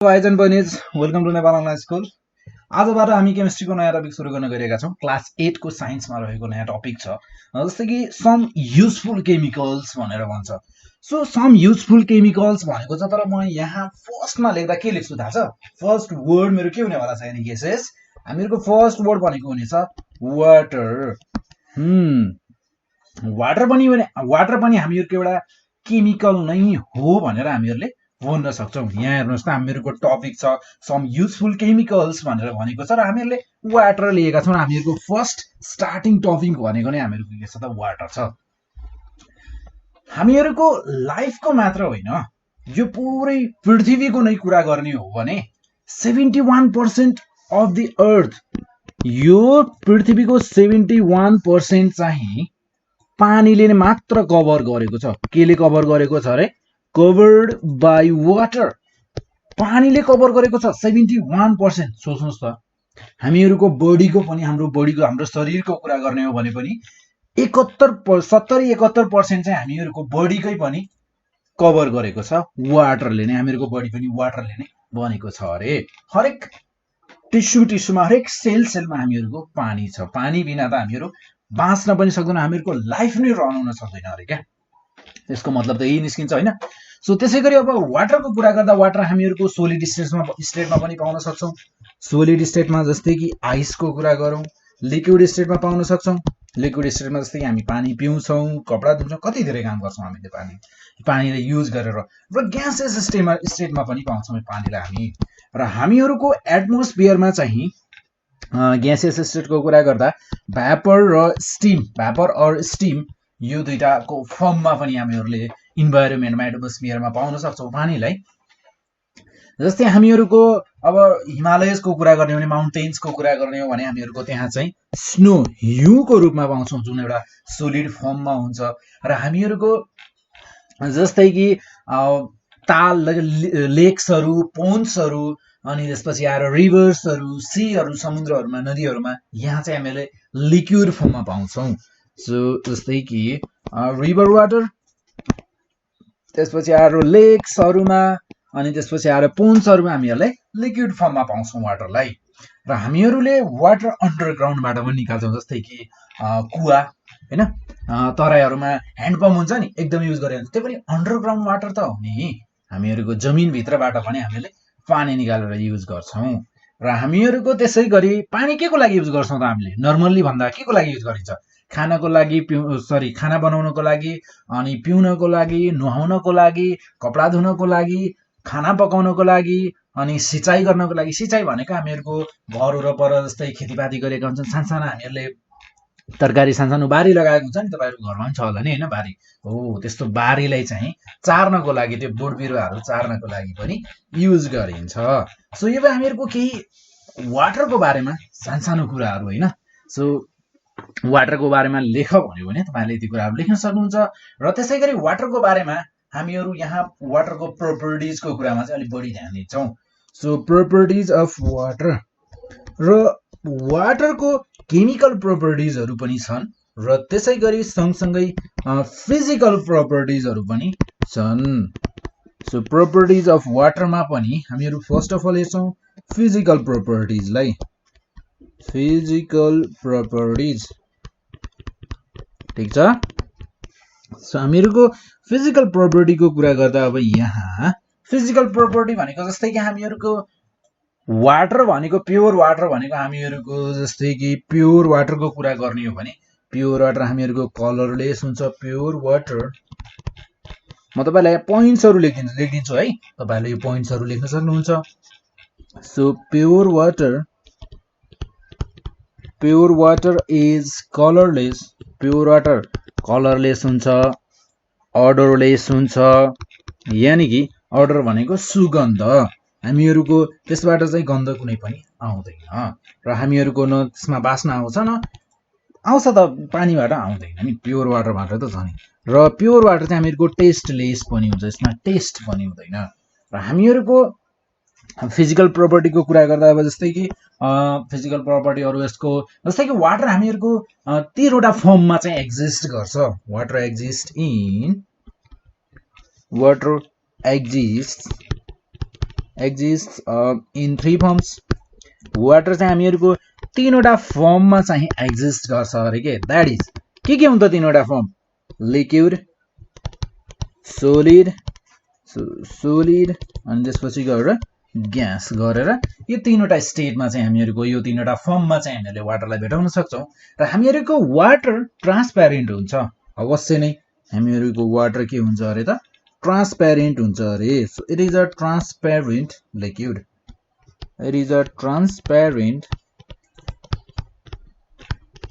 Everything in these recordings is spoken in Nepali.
Guys and Bunnies, welcome to Nepal Online School. आजबाट हामी केमिस्ट्रीको नयाँ टपिक सुरु गर्न गएका छौं। क्लास 8 को साइन्समा रहेको नयाँ टपिक छ। जस्तै कि सम युजफुल केमिकल्स भनेर भन्छ। सो सम युजफुल केमिकल्स भनेको छ, तर म यहाँ फर्स्टमा लेख्दा के लेख्छु थाहा छ? फर्स्ट वर्ड मेरो के हुनेवाला छ यानी गेसेस। हामीहरुको फर्स्ट वर्ड भनेको हुनेछ वाटर। वाटर पनि हामीहरुको एउटा केमिकल नै हो भनेर हामीहरुले भन्न सक्छौं। यहाँ हेर्नुस् त हामीहरुको टपिक छ सम युजफुल केमिकल्स भनेर भनेको छ र हामीहरुले वाटर लिएका छौं। हामीहरुको फर्स्ट स्टार्टिङ टपिक भनेको नै हामीहरुको के छ त वाटर छ। हामीहरुको लाइफको मात्र होइन, यो पुरै पृथ्वीको नै कुरा गर्ने हो भने 71% अफ द अर्थ, यो पृथ्वीको 71% चाहिँ पानीले नै मात्र कभर गरेको छ। केले कभर गरेको छ रे? covered by water। पानीले कभर गरेको छ 71%। सोच्नुस् त, हामीहरुको बडीको पनि हाम्रो शरीरको कुरा गर्ने हो भने पनि 70-71% चाहिँ हामीहरुको बडीकै पनि कभर गरेको छ वाटरले नै। हामीहरुको बडी पनि वाटरले नै बनेको छ अरे। हरेक टिस्युमा, हरेक सेलमा हामीहरुको पानी छ। पानी बिना त हामीहरु बाँच्न पनि सक्दैन, हामीहरुको लाइफ नै रन हुन सक्दैन अरे क्या। त्यसको मतलब त यही निस्किन्छ हैन। सो त्यसैगरी अब वाटरको कुरा गर्दा वाटर हामीहरुको सोलिड स्टेटमा पनि पाउन सक्छौं। सोलिड स्टेटमा जस्तै कि आइसको कुरा गरौँ, लिक्विड स्टेटमा पाउन सक्छौं। लिक्विड स्टेटमा जस्तै कि हामी पानी पिउँछौं, कपडा धुन्छौं, कति धेरै काम गर्छौं हामीले पानीले युज गरेर। र ग्यासेस स्टेटमा पनि पाउँछौं पानीलाई हामी। र हामीहरुको एटमोस्फियरमा चाहिँ ग्यासेस स्टेटको कुरा गर्दा भेपर और स्टीम यो दुईटाको फर्ममा पनि हामीहरुले इन्भाइरोमेन्टमा एटमोस्फियरमा पाउन सक्छौं पानीलाई। जस्तै हामीहरुको अब हिमालयसको कुरा गर्ने हो भने, माउन्टेन्सको कुरा गर्ने हो भने हामीहरुको त्यहाँ चाहिँ स्नो, हिउँको रूपमा पाउँछौं जुन एउटा सोलिड फर्ममा हुन्छ। र हामीहरुको जस्तै कि ताल, लेक्सहरु, पोन्ड्सहरु, अनि त्यसपछि आएर रिभर्सहरु, सीहरु, समुद्रहरुमा, नदीहरुमा यहाँ चाहिँ हामीले लिक्विड फर्ममा पाउँछौं। सो जस्तै कि रिभर वाटर, त्यसपछि आएर लेक्सहरुमा, अनि त्यसपछि आएर पोन्ड्सहरुमा हामीहरुले लिक्विड फर्ममा पाउँछौं वाटरलाई। र हामीहरुले वाटर अन्डरग्राउन्डबाट पनि निकाल्छौं। जस्तै कि कुवा हैन, तराईहरुमा ह्यान्डपम्प हुन्छ नि, एकदम युज गरे हुन्छ, त्यो पनि अन्डरग्राउन्ड वाटर त हो नि। हामीहरुको जमिन भित्रबाट पनि हामीले पानी निकालेर युज गर्छौं। र हामीहरुको त्यसैगरी पानी केको लागि युज गर्छौं त हामीले? नर्मल्ली भन्दा केको लागि युज गरिन्छ? खानाको लागि, खाना बनाउनको लागि, अनि पिउनको लागि, नुहाउनको लागि, कपडा धुनको लागि, खाना पकाउनको लागि, अनि सिंचाइ गर्नको लागि। सिंचाइ भनेको हामीहरुको घर वरपर जस्तै खेतीपाती गरेका हुन्छन्, सानसाना हामीहरुले तरकारी सानसानो बारी लगाएको हुन्छ नि, तपाईहरुको घरमा पनि छ होला नि हैन बारी। हो, त्यस्तो बारीलाई चाहिँ चार्नको लागि, त्यो बोट बिरुवाहरु चार्नको लागि पनि युज गरिन्छ। सो यो हामीहरुको केही वाटरको बारेमा सानसानो कुराहरु हैन। सो वाटरको बारेमा लेख भन्यो भने तपाईहरुले यति कुराहरु लेख्न सक्नुहुन्छ। र त्यसैगरी वाटरको बारेमा हामीहरु यहाँ वाटरको प्रोपर्टिजको कुरामा चाहिँ अलि बढी ध्यान दिन्छौं। सो प्रोपर्टिज अफ वाटर, र वाटरको केमिकल प्रोपर्टिजहरु पनि छन्, र त्यसैगरी सँगसँगै फिजिकल प्रोपर्टिजहरु पनि छन्। सो प्रोपर्टिज अफ वाटरमा पनि हामीहरु फर्स्ट अफ अल हेर्छौं फिजिकल प्रोपर्टिजलाई। फिजिकल प्रोपर्टिज, ठीक छ। सो हामीहरुको फिजिकल प्रोपर्टीको कुरा गर्दा अब यहाँ फिजिकल प्रोपर्टी भनेको जस्तै कि हामीहरुको वाटर भनेको, प्योर वाटर भनेको हामीहरुको जस्तै कि प्योर वाटरको कुरा गर्ने हो भने, प्योर वाटर हामीहरुको कलरलेस हुन्छ। प्योर वाटर म तपाईलाई पोइन्ट्सहरु लेखिदिन्छु है, तपाईहरुले यो पोइन्ट्सहरु लेख्न सक्नुहुन्छ। So pure water is colourless. Pure water colourless हुन्छ, अर्डरलेस हुन्छ, यानी कि अर्डर भनेको सुगन्ध, हामीहरुको त्यसबाट चाहिँ गन्ध कुनै पनि आउँदैन। र हामीहरुको न त्यसमा बास्ना आउँछ, न आउँछ त पानीबाट आउँदैन नि, प्योर वाटरबाट त छ नि। र प्योर वाटर चाहिँ हामीहरुको टेस्टलेस पनि हुन्छ, यसमा टेस्ट पनि हुँदैन। र हामीहरुको फिजिकल प्रोपर्टीको कुरा गर्दा अब जस्तै कि फिजिकल प्रोपर्टीहरु यसको जस्तै कि वाटर हामीहरुको 13 वटा फर्ममा चाहिँ एक्जिस्ट गर्छ। Water exist exist in 3 firms. Water चाहिँ हामीहरुको तीनवटा फर्ममा चाहिँ एक्जिस्ट गर्छ अरे के। दैट इज के हुन् त तीनवटा फर्म? लिक्विड, सोलिड अनि त्यसपछि गएर ग्यास गरेर यो तीनवटा स्टेटमा चाहिँ हामीहरुको यो तीनवटा फर्ममा चाहिँ हामीले वाटरलाई भेटाउन सक्छौं। र हामीहरुको वाटर ट्रान्सप्यारेन्ट हुन्छ। अवश्य नै हामीहरुको वाटर के हुन्छ अरे त? ट्रान्सप्यारेन्ट हुन्छ अरे। So it is a transparent liquid. It is a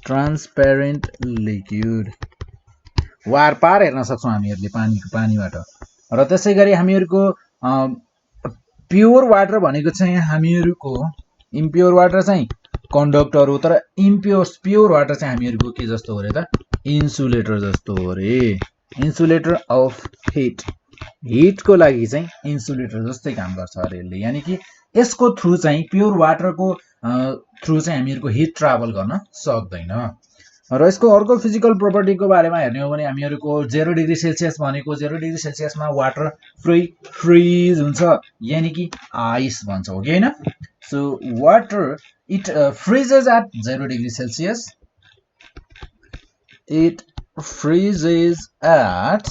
transparent liquid. वार पार हेर्न सक्छौं हामीहरुले पानीबाट। र त्यसैगरी हामीहरुको प्योर वाटर भनेको चाहिँ हामीहरुको इम्प्योर वाटर चाहिँ कन्डक्टर हो। तर प्योर वाटर चाहिँ हामीहरुको के जस्तो हो रे त? इन्सुलेटर जस्तो हो रे। इन्सुलेटर अफ हिटको लागि चाहिँ इन्सुलेटर जस्तै काम गर्छ अरे यसले। यानी कि यसको थ्रु चाहिँ प्योर वाटरको थ्रु चाहिँ हामीहरुको हिट ट्राभल गर्न सक्दैन। र यसको अर्को फिजिकल प्रोपर्टीको बारेमा हेर्ने हो भने हामीहरुको 0 डिग्री सेल्सियस भनेको 0 डिग्री सेल्सियसमा वाटर फ्रीज हुन्छ, यानी कि आइस भन्छ हो कि हैन? So water it freezes at 0 degree Celsius. It freezes at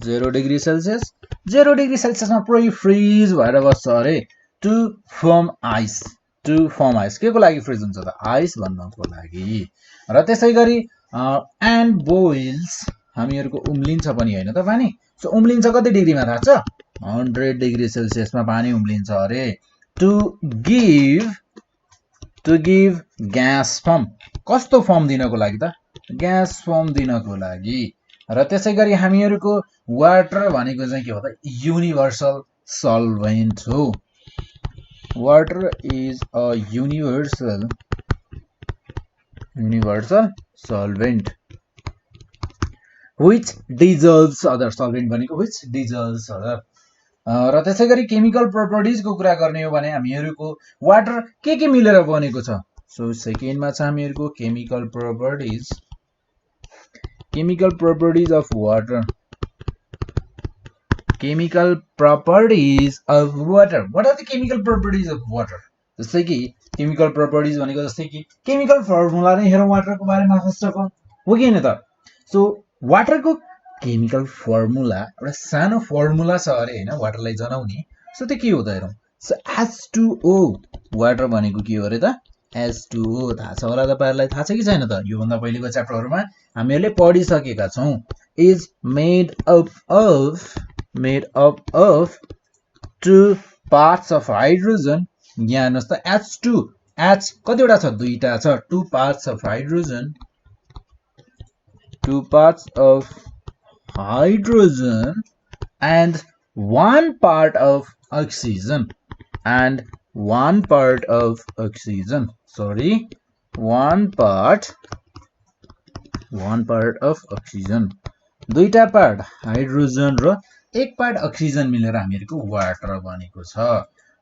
0 degree Celsius. 0 degree सेल्सियसमा पुरै फ्रीज भएर बस्छ अरे टु फर्म आइस। के को लागि फ्रीज हुन्छ त? आइस बन्नको लागि। र त्यसैगरी एन्ड बोइल्स हामीहरुको उम्लिन्छ पनि हैन त पानी। सो उम्लिन्छ कति डिग्रीमा थाहा छ? 100 डिग्री सेल्सियसमा पानी उम्लिन्छ अरे टु गिभ ग्यास फर्म। कस्तो फर्म दिनको लागि त? ग्यास फर्म दिनको लागि। र त्यसैगरी हामीहरुको वाटर भनेको चाहिँ के हो त? युनिभर्सल सल्भेन्ट हो। Water is a universal solvent which dissolves other solvent भनेको which dissolves other। र त्यसैगरी केमिकल प्रोपर्टिजको कुरा गर्ने हो भने हामीहरुको वाटर के मिलेर बनेको छ? सो सेकेन्डमा छ हामीहरुको chemical properties of water. Chemical properties of water. What are the chemical properties of water? जस्तै कि chemical properties भनेको जस्तै कि chemical formula नै हेरौं वाटर को बारेमा फर्स्ट अफ अल हो कि हैन त? सो वाटर को chemical formula एउटा सानो फर्मुला छ अरे हैन वाटरलाई जनाउने। सो त्यो के हो त हेरौं। सो H2O वाटर भनेको के हो अरे त? H2O थाहा छ होला तपाईहरुलाई? थाहा छ कि छैन त? यो भन्दा पहिलेको च्याप्टरहरुमा हामीहरुले पढिसकेका छौं। Is made up of 2 parts of hydrogen। यहाँ हेर्नुस् त H2 H कतिवटा छ? दुईटा छ। 2 parts of hydrogen and 1 part of oxygen sorry 1 part of oxygen। दुईटा पार्ट हाइड्रोजन र 1 पार्ट अक्सिजन मिलेर हामीहरुको वाटर बनेको छ।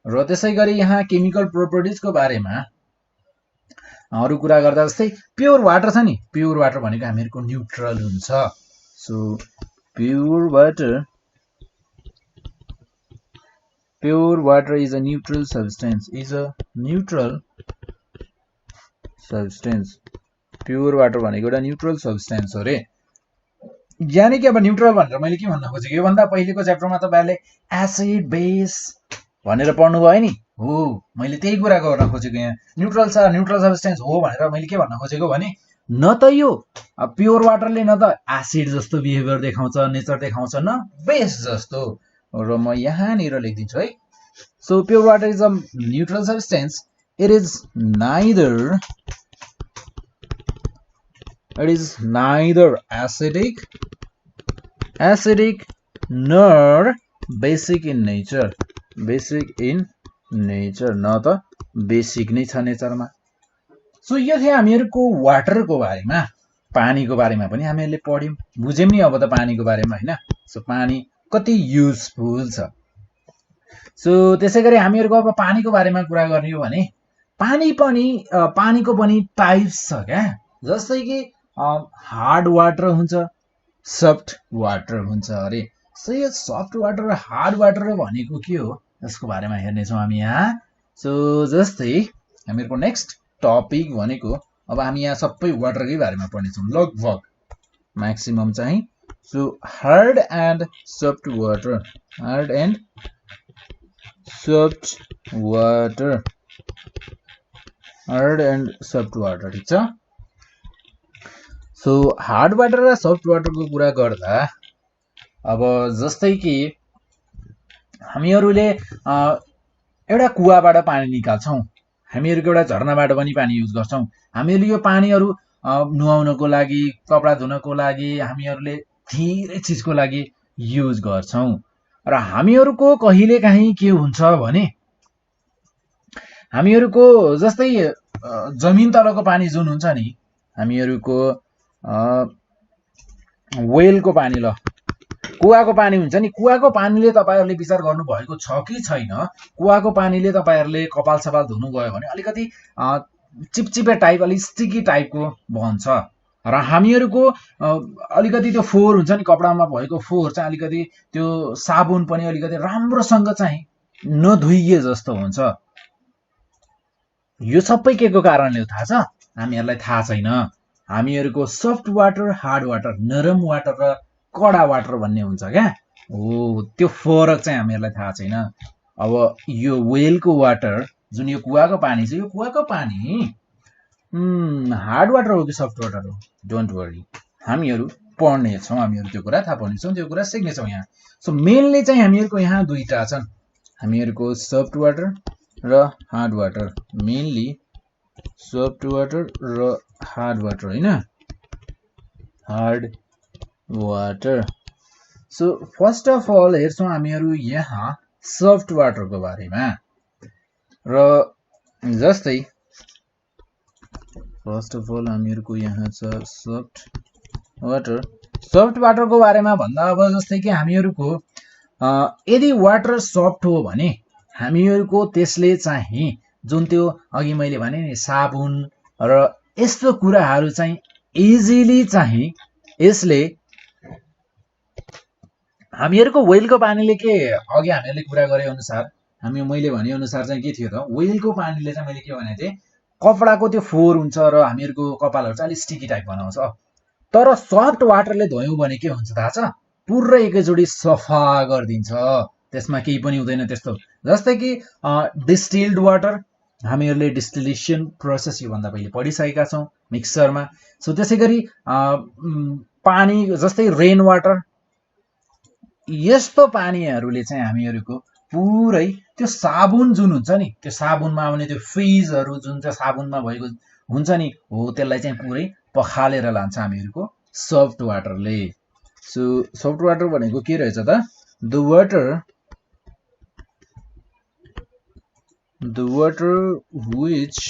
र त्यसैगरी यहाँ केमिकल प्रोपर्टिजको बारेमा अरु कुरा गर्दा जस्तै प्योर वाटर छ नि, प्योर वाटर भनेको हामीहरुको न्यूट्रल हुन्छ। So pure water is a neutral substance. Pure water भनेको एउटा न्यूट्रल सब्स्टेन्स हो रे। यानी कि अब न्यूट्रल भनेर मैले के भन्न खोजेको? यो भन्दा पहिलेको च्याप्टरमा तपाईहरुले एसिड बेस भनेर पढ्नु भयो नि? हो, मैले त्यही कुरा गर्न खोजेको। यहाँ न्यूट्रल छ, न्यूट्रल सब्स्टेन्स हो भनेर मैले के भन्न खोजेको भने न त यो प्योर वाटरले न त एसिड जस्तो बिहेभियर देखाउँछ, नेचर देखाउँछ, न बेस जस्तो। र म यहाँनिर लेख्दिन्छु है। So pure water is a neutral substance. It is neither acidic nor basic in nature। न त बेसिक नै छ नेचरमा। सो यो थियो हामीहरुको वाटर को बारेमा। पानी को बारेमा पनि हामीहरुले पढ्यौं, बुझ्यौं नि अब त पानी को बारेमा हैन। सो पानी कति युजफुल छ। सो त्यसैगरी हामीहरुको अब पानी को बारेमा कुरा गर्ने हो भने पानीको पनि टाइप्स छ क्या। जस्तै कि हार्ड वाटर हुन्छ, सफ्ट वाटर हुन्छ अरे। सो यो सफ्ट वाटर र हार्ड वाटर भनेको के हो? यसको बारेमा हेर्नेछौँ हामी यहाँ। सो जस्तै हामीहरूको नेक्स्ट टपिक भनेको अब हामी यहाँ सबै वाटरकै बारेमा पढ्नेछौँ लगभग म्याक्सिमम चाहिँ। So hard and soft water, hard and soft water, hard and soft water, ठिक छ। सो हार्ड वाटर र सफ्ट वाटरको कुरा गर्दा अब जस्तै कि हामीहरूले एउटा कुवाबाट पानी निकाल्छौँ, हामीहरूको एउटा झरनाबाट पनि पानी युज गर्छौँ। हामीहरूले यो पानीहरू नुहाउनको लागि, कपडा धुनको लागि, हामीहरूले धेरै चिजको लागि युज गर्छौँ। र हामीहरूको कहिलेकाहीँ के हुन्छ भने हामीहरूको जस्तै जमिन तलको पानी जुन हुन्छ नि, हामीहरूको वेलको पानी, ल कुवाको पानी हुन्छ नि, कुवाको पानीले तपाईहरुले विचार गर्नुभएको छ कि छैन, कुवाको पानीले तपाईहरुले कपाल सपाल धुनु गयो भने अलिकति चिपचिपे टाइप, अलि स्टिकी टाइपको बन्छ। र हामीहरूको अलिकति त्यो फोहोर हुन्छ नि, कपडामा भएको फोहोर चाहिँ अलिकति त्यो साबुन पनि अलिकति राम्रोसँग चाहिँ नधुइए जस्तो हुन्छ। यो सबै के को कारणले हो थाहा छ? हामीहरूलाई थाहा छैन। हामीहरूको सफ्ट वाटर, हार्ड वाटर, नरम वाटर र कडा वाटर भन्ने हुन्छ क्या, हो त्यो फरक चाहिँ हामीहरूलाई थाहा छैन। अब यो वेलको वाटर जुन यो कुवाको पानी छ, यो कुवाको पानी हार्ड वाटर हो कि सफ्ट वाटर हो, डोन्ट वरी, हामीहरू पढ्नेछौँ, हामीहरू त्यो कुरा थाहा पाउनेछौँ, त्यो कुरा सिक्नेछौँ यहाँ। सो मेनली चाहिँ हामीहरूको यहाँ दुईटा छन्, हामीहरूको सफ्ट वाटर र hard water, mainly soft water र हार्ड वाटर, हैन, hard water. So first of all हेर्छौँ हामीहरू यहाँ सफ्ट वाटरको बारेमा। र जस्तै फर्स्ट अफ अल हामीहरूको यहाँ छ सफ्ट वाटर। सफ्ट वाटरको बारेमा भन्दा अब जस्तै कि हामीहरूको यदि वाटर सफ्ट हो भने हामीहरूको त्यसले चाहिँ जुन त्यो अघि मैले भने नि साबुन र यस्तो कुराहरू चाहिँ इजिली चाहिँ यसले हामीहरूको वेलको पानीले के अघि हामीहरूले कुरा गरे अनुसार, मैले भने अनुसार चाहिँ के थियो त, वेलको पानीले चाहिँ मैले के भनेको थिएँ, कपडाको त्यो फोहोर हुन्छ र हामीहरूको कपालहरू चाहिँ अलिक स्टिकी टाइप बनाउँछ। तर सफ्ट वाटरले धोयौँ भने के हुन्छ थाहा छ? पुरै एकैचोटि सफा गरिदिन्छ, त्यसमा केही पनि हुँदैन त्यस्तो। जस्तै कि डिस्टिल्ड वाटर, हामीहरूले डिस्टिलेसन प्रोसेस योभन्दा पहिले पढिसकेका छौँ मिक्सरमा। सो त्यसै गरी पानी जस्तै रेन वाटर, यस्तो पानीहरूले चाहिँ हामीहरूको पुरै त्यो साबुन जुन हुन्छ नि, त्यो साबुनमा आउने त्यो फिजहरू जुन चाहिँ साबुनमा भएको हुन्छ नि, हो त्यसलाई चाहिँ पुरै पखालेर लान्छ हामीहरूको सफ्ट वाटरले। सो सफ्ट वाटर भनेको के रहेछ त? The water which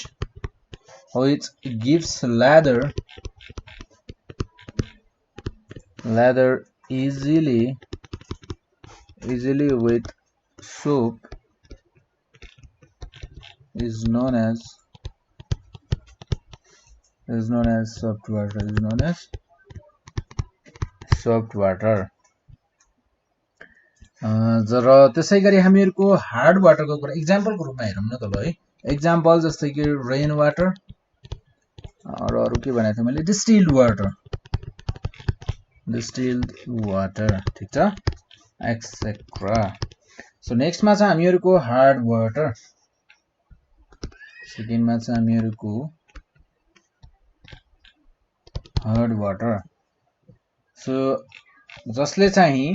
gives lather easily with soap is known as soft water, र त्यसै गरी हामीहरूको हार्ड वाटरको कुरा इक्जाम्पलको रूपमा हेरौँ न त ल है। इक्जाम्पल जस्तै कि रेन वाटर र अरू के भनेको थिएँ मैले, डिस्टिल्ड वाटर, ठिक छ, एक्सेट्रा। सो नेक्स्टमा छ हामीहरूको हार्ड वाटर, सेकेन्डमा छ हामीहरूको हार्ड वाटर। सो जसले चाहिँ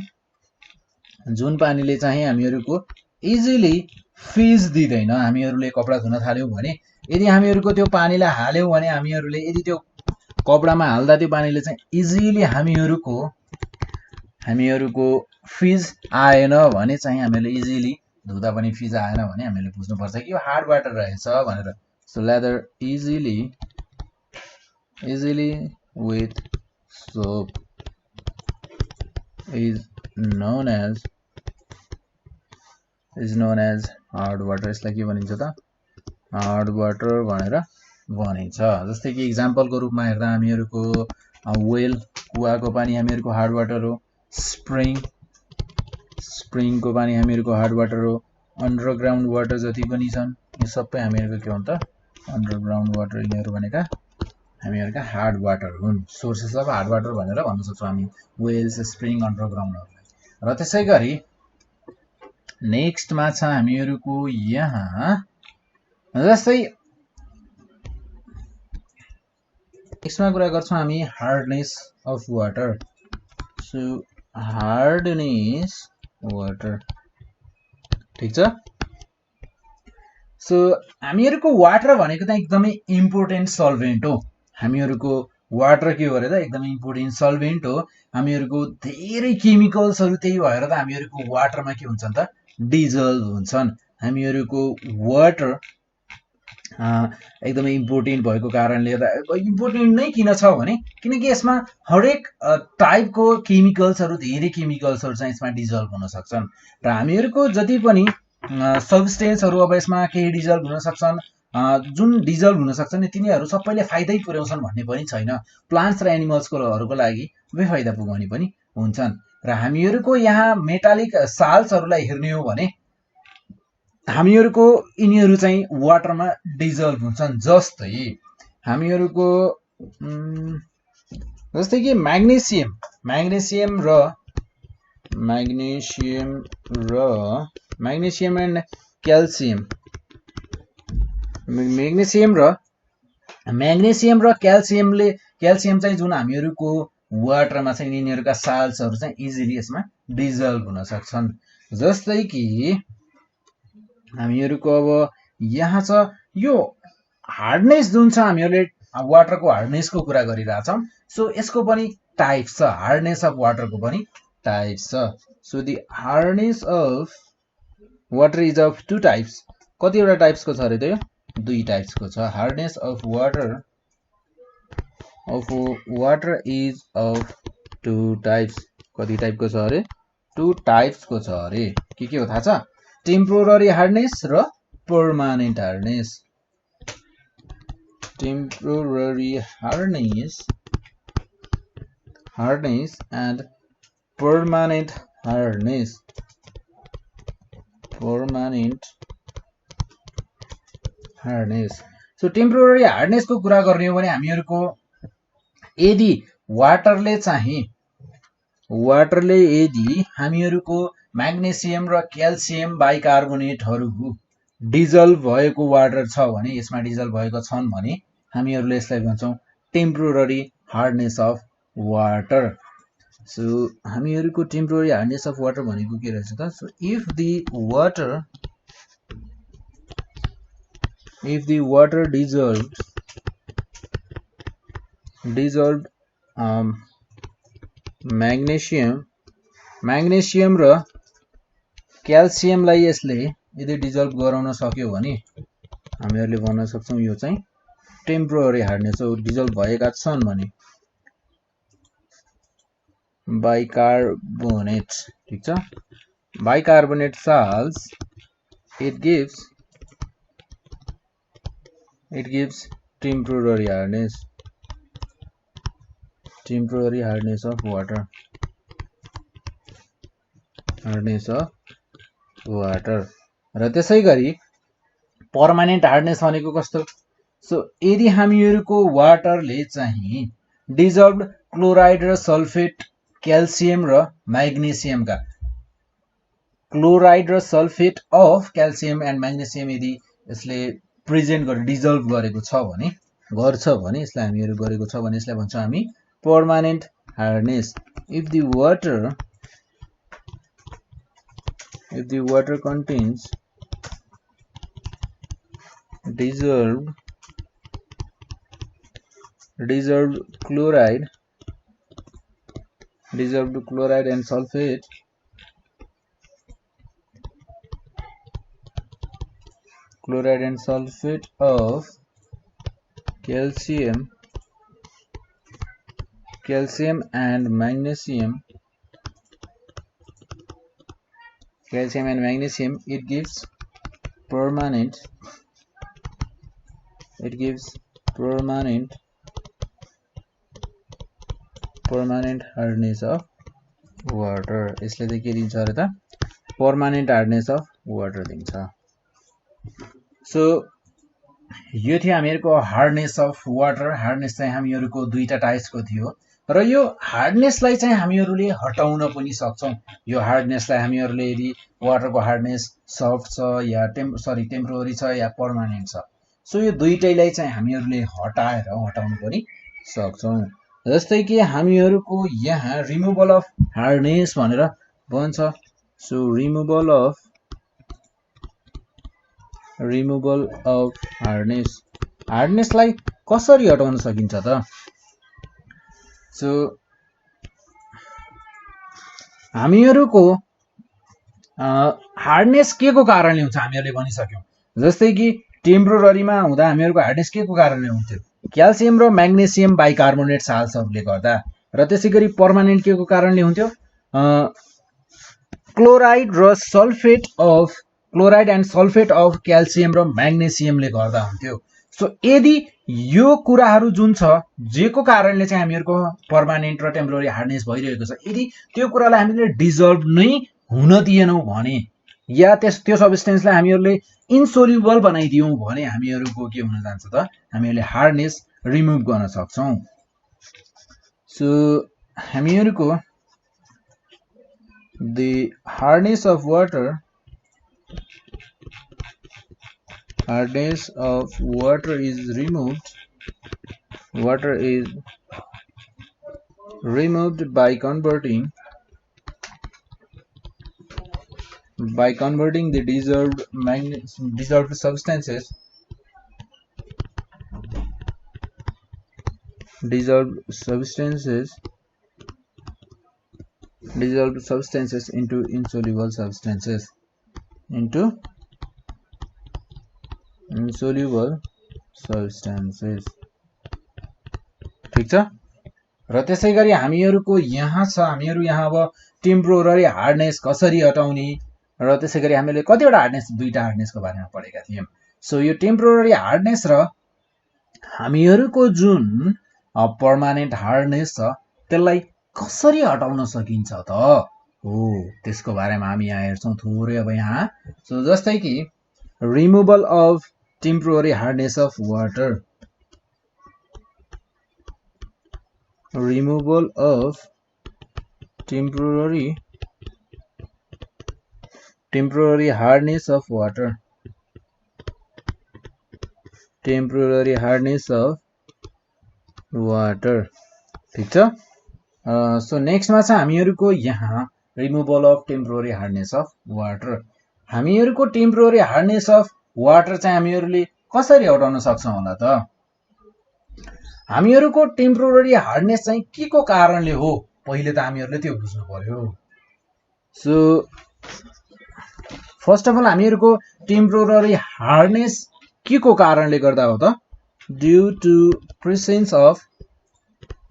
जुन पानीले चाहिँ हामीहरूको इजिली फिज दिँदैन। हामीहरूले कपडा धुन थाल्यौँ भने यदि हामीहरूको त्यो पानीलाई हाल्यौँ भने हामीहरूले यदि त्यो कपडामा हाल्दा त्यो पानीले चाहिँ इजिली हामीहरूको फिज आएन भने चाहिँ हामीहरूले इजिली धुँदा पनि फिज आएन भने हामीले बुझ्नुपर्छ कि यो हार्ड वाटर रहेछ भनेर। So lather easily with soap is known as hard water। यसलाई के भनिन्छ त? हार्ड वाटर भनेर भनिन्छ। जस्तै कि इक्जाम्पलको रूपमा हेर्दा हामीहरूको वेल, कुवाको पानी हामीहरूको हार्ड वाटर हो, स्प्रिङको पानी हामीहरूको हार्ड वाटर हो, अन्डरग्राउन्ड वाटर जति पनि छन् यो सबै हामीहरुको के हो त अन्डरग्राउन्ड वाटर यिनीहरु भनेका हामीहरुका हार्ड वाटर हुन् सोर्सेस अफ हार्ड वाटर भनेर भन्न सक्छौं हामी वेल्स स्प्रिङ अन्डरग्राउन्डहरुलाई र त्यसैगरी नेक्स्ट मा छ हामीहरुको यहाँ जस्तै नेक्स्ट मा कुरा गर्छौं हामी hardness of water so hardness water ठीक छ सो हामीहरुको वाटर भनेको त एकदमै इम्पोर्टेन्ट सल्भेन्ट हो हामीहरुको वाटर के हो भने त एकदमै इम्पोर्टेन्ट सल्भेन्ट हो हामीहरुको धेरै केमिकल्सहरु त्यही भएर त हामीहरुको वाटरमा के हुन्छन् त डिजल्भ हुन्छन् हामीहरुको वाटर एकदमै इम्पोर्टेन्ट भएको कारणले गर्दा इम्पोर्टेन्ट नै किन छ भने किनकि यसमा हरेक टाइपको केमिकल्सहरु धेरै केमिकल्सहरु चाहिँ यसमा डिजल्भ हुन सक्छन् र हामीहरुको जति पनि सबस्टेन्सहरु अब यसमा केही डिजल्भ हुन सक्छन् जुन डिजल्भ हुन सक्छन् तिनीहरु सबैले फाइदै पुर्याउँछन् भन्ने पनि छैन प्लान्ट्स र एनिमल्सहरुको लागि बेफाइदा पुग्ने पनि हुन्छन् र हामीहरुको यहाँ मेटालिक साल्ट्सहरुलाई हेर्ने हो भने हामीहरुको यिनीहरु चाहिँ वाटरमा डिजल्भ हुन्छन् जस्तै हामीहरुको जस्तै कि म्याग्नेशियम एन्ड क्याल्सियम म्याग्नेशियम र क्याल्सियम चाहिँ जुन हामीहरुको वाटरमा चाहिँ यिनीहरुका साल्ट्सहरु चाहिँ इजिली यसमा डिजल्भ हुन सक्छन् जस्तै कि हामीहरुको अब यहाँ छ यो हार्डनेस जुन छ हामीहरुले वाटरको हार्डनेसको कुरा गरिरहेछौं सो यसको पनि टाइप्स छ हार्डनेस अफ वाटरको पनि टाइप्स छ so the hardness of water is of to types कतिवटा टाइप्सको छ रे त यो दुई टाइप्सको छ hardness of water is of to types कति टाइपको छ रे टु टाइप्सको छ रे के हो थाहा छ टेम्पोररी हार्डनेस र permanent hardness temporary hardness and permanent hardness so temporary हार्डनेसको कुरा गर्ने हो भने हामीहरुको यदि वाटरले यदि हामीहरुको म्याग्नेशियम र क्याल्सियम बाइकार्बोनेटहरु डिजल्भ भएको वाटर छ भने यसमा डिजल्भ भएको छन् भने हामीहरुले यसलाई भन्छौं temporary hardness of water so हामीहरुको टेम्पोररी हार्डनेस अफ वाटर भनेको के रहेछ त so if the water dissolved magnesium र क्याल्सियमलाई यसले यदि डिजल्भ गराउन सक्यो भने हामीहरुले भन्न सक्छौं यो चाहिँ टेम्पोररी हार्डनेस हो डिजल्भ भएका छन् भने बाइकार्बोनेट ठीक छ bicarbonate salts it gives temporary hardness of water र त्यसैगरी पर्मानेन्ट हार्डनेस भनेको कस्तो सो यदि हामीहरुको वाटरले चाहिँ डिजल्भड क्लोराइड र सल्फेट क्याल्सियम र म्याग्नेशियमका क्लोराइड र sulphate of calcium and magnesium यदि यसले प्रेजेन्ट गरेर डिजल्भ गरेको छ भने यसलाई हामीहरु गरेको छ भने यसलाई भन्छौं हामी permanent hardness if the water contains dissolved chloride and sulfate of calcium and magnesium it gives permanent hardness of water यसले चाहिँ के दिन्छ र त permanent hardness of वाटर दिन्छ। सो यो थियो हामीहरुको हार्डनेस अफ वाटर। हार्डनेस चाहिँ हामीहरुको दुईटा टाइप्सको थियो र यो हार्डनेसलाई चाहिँ हामीहरुले हटाउन पनि सक्छौं। यो हार्डनेसलाई हामीहरुले यदि वाटरको हार्डनेस सफ्ट छ या टेम्पोररी छ या पर्मानेन्ट छ, सो यो दुईटैलाई चाहिँ हामीहरुले हटाउन पनि सक्छौं। जस्तै कि हामीहरुको यहाँ रिमुभल अफ हार्डनेस भनेर भन्छ। सो रिमुभल अफ हार्डनेसलाई कसरी हटाउन सकिन्छ त? सो हामीहरुको हार्डनेस के को कारणले हुन्छ हामीहरुले भनिसक्यौं। जस्तै कि टेम्पोररीमा हुँदा हामीहरुको हार्डनेस के को कारणले हुन्थ्यो? क्याल्सियम र म्याग्नेसियम बाइकार्बोनेट साल्ट्सहरुले गर्दा। र त्यसैगरी पर्मानेन्ट के को कारणले हुन्थ्यो? Chloride and sulphate of calcium र म्याग्नेसियमले गर्दा हुन्थ्यो। सो यदि यो कुराहरु जुन छ जेको कारणले चाहिँ हामीहरुको पर्मानेन्ट र टेम्पोररी हार्डनेस भइरहेको छ, यदि त्यो कुरालाई हामीले डिजल्भ नै हुन दिएनौं भने या त्यो सब्स्टेन्सलाई हामीहरुले इन्सोल्युबल बनाइदियौं भने हामीहरुको के हुन जान्छ त? हामीहरुले हार्डनेस रिमुभ गर्न सक्छौं। सो हामीहरुको the hardness of water is removed by converting the dissolved substances into insoluble substances ठीक छ। र त्यसैगरी हामीहरुको यहाँ छ, हामीहरु यहाँ अब टेम्पोररी हार्डनेस कसरी हटाउने र त्यसैगरी हामीले कतिवटा हार्डनेस, दुईटा हार्डनेसको बारेमा पढेका थियौं। सो यो टेम्पोररी हार्डनेस र हामीहरुको जुन पर्मानेन्ट हार्डनेस छ त्यसलाई कसरी हटाउन सकिन्छ त? त्यसको बारेमा हामी यहाँ हेर्छौं थोरै अब यहाँ। सो जस्तै कि removal of temporary hardness of water, removal of temporary hardness of water, ठीक छ। सो नेक्स्टमा छ हामीहरुको यहाँ removal of temporary hardness of water. हामीहरुको टेम्पोररी हार्डनेस अफ वाटर चाहिँ हामीहरुले कसरी हटाउन सक्छौं होला त? हामीहरुको टेम्पोररी हार्डनेस चाहिँ के को कारणले हो? पहिले त हामीहरुले त्यो बुझ्नु पर्यो। सो फर्स्ट अफ अल हामीहरुको टेम्पोररी हार्डनेस के को कारणले गर्दा हो त? Due to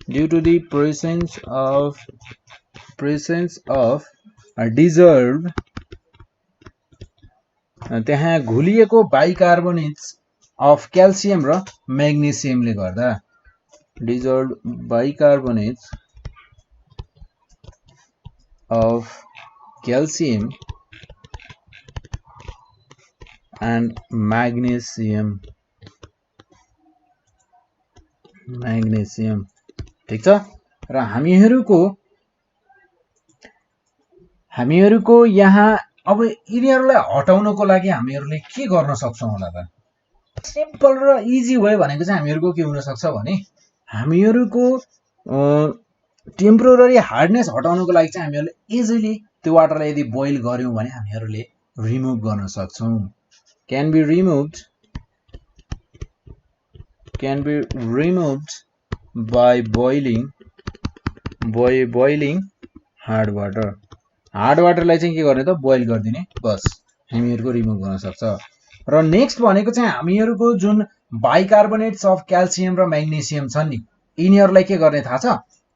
the presence of dissolved त्यहाँ घुलिएको बाइकार्बोनेट्स अफ क्याल्सियम र म्याग्नेसियमले गर्दा। dissolved bicarbonates of calcium and magnesium ठीक छ। र हामीहरुको यहाँ अब यिनीहरुलाई हटाउनको लागि हामीहरुले के गर्न सक्छौं होला त? सिम्पल र इजी वे भनेको चाहिँ हामीहरुको के हुन सक्छ भने हामीहरुको टेम्पोररी हार्डनेस हटाउनको लागि चाहिँ हामीहरुले इजिली त्यो वाटरलाई यदि बोइल गर्यौं भने हामीहरुले रिमुभ गर्न सक्छौं। can be removed by boiling hard water। Hard वाटरलाई चाहिँ के गर्ने त? बोइल गर्दिने, बस हामीहरुको रिमुभ गर्न सक्छ। र नेक्स्ट भनेको चाहिँ हामीहरुको जुन बाइकार्बोनेट्स अफ क्याल्सियम र म्याग्नेसियम छन् नि, यिनीहरुलाई के गर्ने थाहा छ?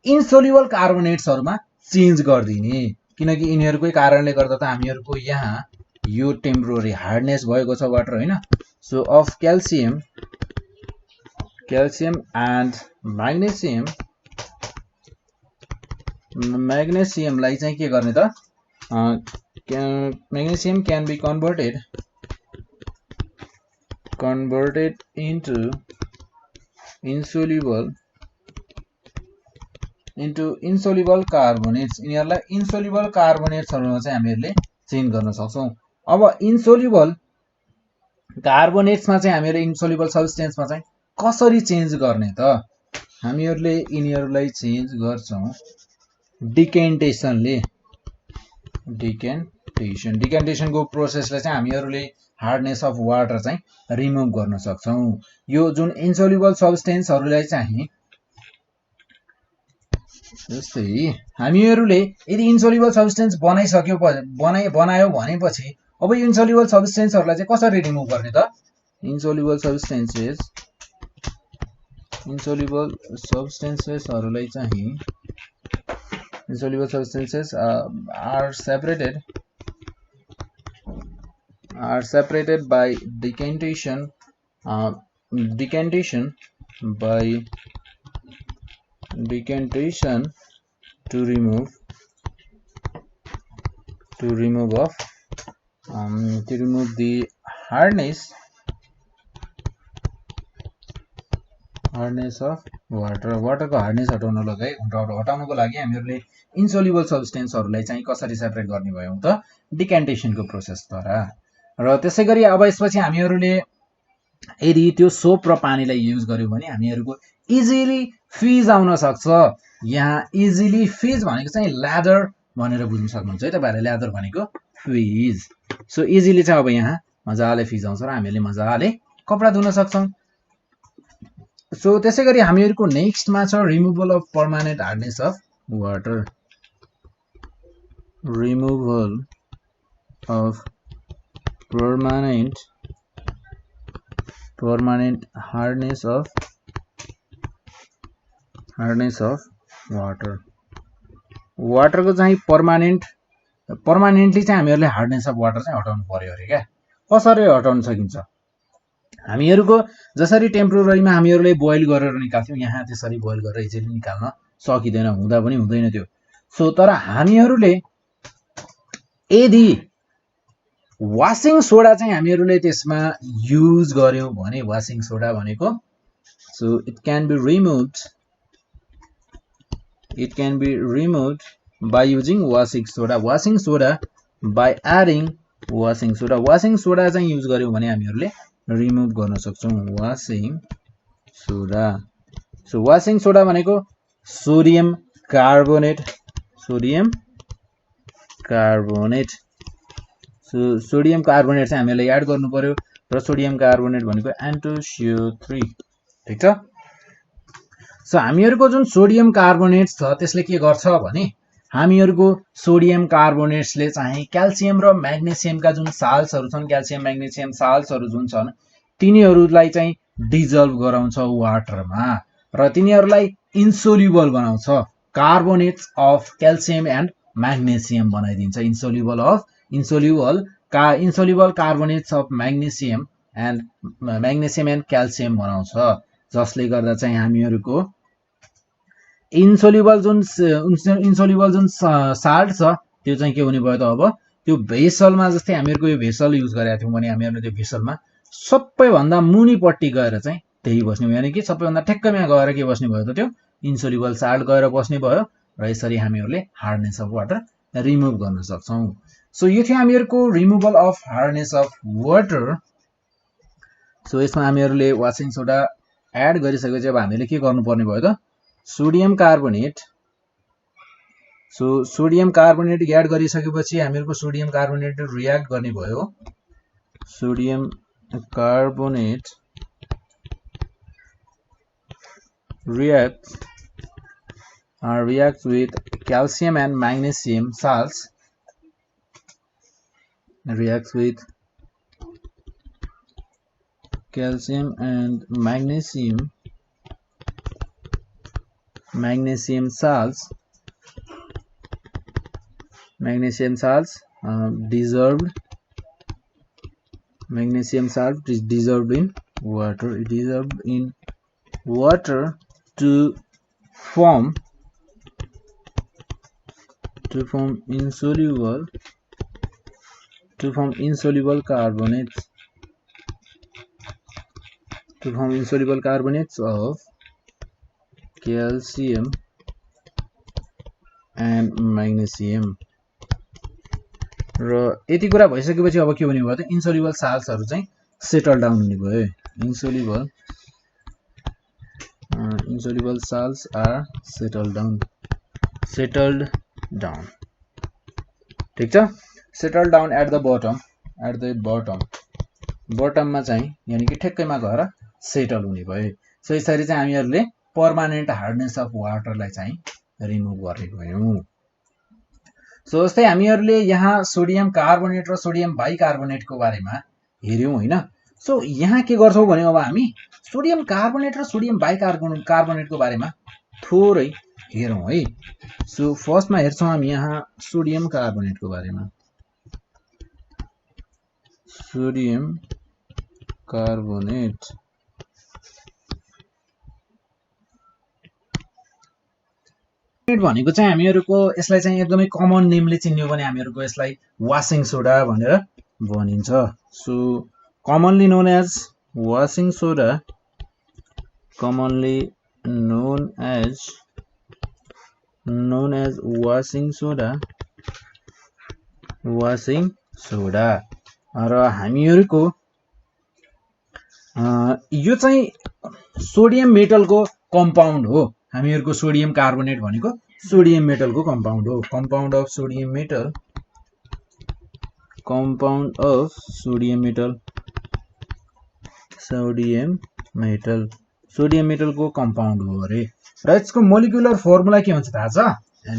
इन्सोल्युबल कार्बोनेट्सहरुमा चेन्ज गर्दिने, किनकि यिनीहरुकै कारणले गर्दा त हामीहरुको यहाँ यो टेम्पोररी हार्डनेस भएको छ वाटर, हैन? सो अफ क्याल्सियम एन्ड म्याग्नेसियमलाई चाहिँ के गर्ने त? magnesium can be converted into insoluble carbonates. यिनीहरूलाई इन्सोल्युबल कार्बोनेट्सहरुमा चाहिँ हामीहरूले चेन्ज गर्न सक्छौं। अब इन्सोल्युबल कार्बोनेट्समा चाहिँ हामीहरूले इन्सोल्युबल सब्स्टेन्समा चाहिँ कसरी चेन्ज गर्ने त? हामीहरूले यिनीहरूलाई चेन्ज गर्छौं डिकेन्टेसनले। डिकेन्टेसनको प्रोसेसले चाहिँ हामीहरूले हार्डनेस अफ वाटर चाहिँ रिमुभ गर्न सक्छौं। यो जुन इन्सोल्युबल सब्स्टेन्सहरुलाई चाहिँ जस्तै हामीहरूले यदि इन्सोल्युबल सब्स्टेन्स बनायो भनेपछि अब यो इन्सोल्युबल सब्स्टेन्सहरुलाई चाहिँ कसरी रिमुभ गर्ने त? इन्सोल्युबल सब्स्टेन्सेसहरुलाई चाहिँ insoluble सब्स्टेन्सेस are separated by decantation to remove the hardness of water को हार्डनेस हटाउनको लागि हामीहरूले इन्सोल्युबल सब्स्टेन्सहरुलाई चाहिँ कसरी सेपरेट गर्ने भयौं त? डिकेन्टेसनको प्रोसेसद्वारा। र त्यसैगरी अब यसपछि हामीहरूले यदि त्यो सोप र पानीलाई युज गर्यौं भने हामीहरूको इजिली फिज आउन सक्छ। यहाँ इजिली फिज भनेको चाहिँ ल्यादर भनेर बुझ्न सक्नुहुन्छ है तपाईहरुले। ल्यादर भनेको फिज। सो इजिली चाहिँ अब यहाँ मजाले फिज आउँछ र हामीले मजाले कपडा धुन सक्छौं। सो त्यसैगरी हामीहरूको नेक्स्टमा छ removal of permanent hardness of water. Removal of permanent hardness of water को चाहिँ पर्मानेन्टली चाहिँ हामीहरूले हार्डनेस अफ वाटर चाहिँ हटाउनु पर्यो अरे क्या। कसरी हटाउन सकिन्छ? हामीहरूको जसरी टेम्पोररीमा हामीहरूले बोइल गरेर निकाल्थ्यौं, यहाँ त्यसरी बोइल गरेर इजिली निकाल्न सकिदैन, हुँदा पनि हुँदैन त्यो। सो तर हामीहरूले यदि वाशिङ सोडा चाहिँ हामीहरूले त्यसमा युज गर्यौं भने, वाशिङ सोडा भनेको so it can be removed by using washing soda by adding washing soda। washing soda चाहिँ युज गर्यौं भने हामीहरूले रिमुभ गर्न सक्छौं washing soda। So washing soda भनेको sodium carbonate. So sodium carbonate चाहिँ हामीले एड गर्नु पर्यो र सोडियम कार्बोनेट भनेको NaCO3। ठीक छ। सो हामीहरूको जुन सोडियम कार्बोनेट छ त्यसले के गर्छ भने हामीहरूको सोडियम कार्बोनेट्सले चाहिँ क्याल्सियम र म्याग्नेसियमका जुन साल्ट्सहरु छन्, क्याल्सियम म्याग्नेसियम साल्ट्सहरु जुन छन् तिनीहरुलाई चाहिँ डिजल्भ गराउँछ वाटरमा र तिनीहरुलाई इन्सोल्युबल बनाउँछ। Carbonates of calcium and magnesium बनाइदिन्छ। Insoluble carbonates of magnesium and calcium बनाउँछ, जसले गर्दा चाहिँ हामीहरूको इन्सोल्युबल जुन साल्ट छ त्यो चाहिँ के हुने भयो त? अब त्यो भेसलमा, जस्तै हामीहरूको यो भेसल युज गरेका थियौं भने हामीहरूले त्यो भेसलमा सबैभन्दा मुनिपट्टि गएर चाहिँ त्यही बस्ने भयो, यानी कि सबैभन्दा ठेक्कैमा गएर के बस्ने भयो त? त्यो इन्सोल्युबल साल्ट गएर बस्ने भयो र यसरी हामीहरूले हार्डनेस अफ वाटर रिमुभ गर्न सक्छौं। सो यो थियो हामीहरूको removal of hardness of water. So यसमा हामीहरूले वाशिङ सोडा एड गरिसकेपछि अब हामीले के गर्नुपर्ने भयो त? Sodium carbonate. So sodium carbonate add गरिसकेपछि हामीहरूको सोडियम कार्बोनेट रियाक्ट गर्ने भयो। Sodium carbonate reacts with calcium and magnesium salts, magnesium salts dissolved is dissolved in water to form to form insoluble carbonates of calcium and magnesium. र यति कुरा भइसकेपछि अब के हुने भयो त इन्सोल्युबल साल्ट्सहरु चाहिँ सेटल डाउन हुने भयो insoluble salts are settled down ठीक छ सेटल डाउन एट द बटममा चाहिँ यानी कि ठेक्कैमा गएर सेटल हुने भयो सो यसरी चाहिँ हामीहरुले पर्मानेन्ट हार्डनेस अफ वाटरलाई चाहिँ रिमुभ गर्ने भयौं सो जस्तै हामीहरुले यहाँ सोडियम कार्बोनेट र सोडियम बाइकार्बोनेटको बारेमा हेर्यौं हैन सो यहाँ के गर्छौं भने अब हामी सोडियम कार्बोनेट र सोडियम बाइकार्बोनेटको बारेमा थोरै हेरौं है सो फर्स्टमा हेर्छौं हामी यहाँ सोडियम कार्बोनेटको बारेमा सोडियम कार्बोनेट भनेको चाहिँ हामीहरुको यसलाई चाहिँ एकदमै कमन नेमले चिन्यो भने हामीहरुको यसलाई वाशिङ सोडा भनेर भनिन्छ so commonly known as washing soda washing soda र हामीहरुको यो चाहिँ सोडियम मेटलको कम्पाउन्ड हो हामीहरुको सोडियम कार्बोनेट भनेको सोडियम मेटलको कम्पाउन्ड हो कम्पाउन्ड अफ सोडियम मेटलको कम्पाउन्ड हो रे र यसको मोलिकुलर फर्मुला के हुन्छ थाहा छ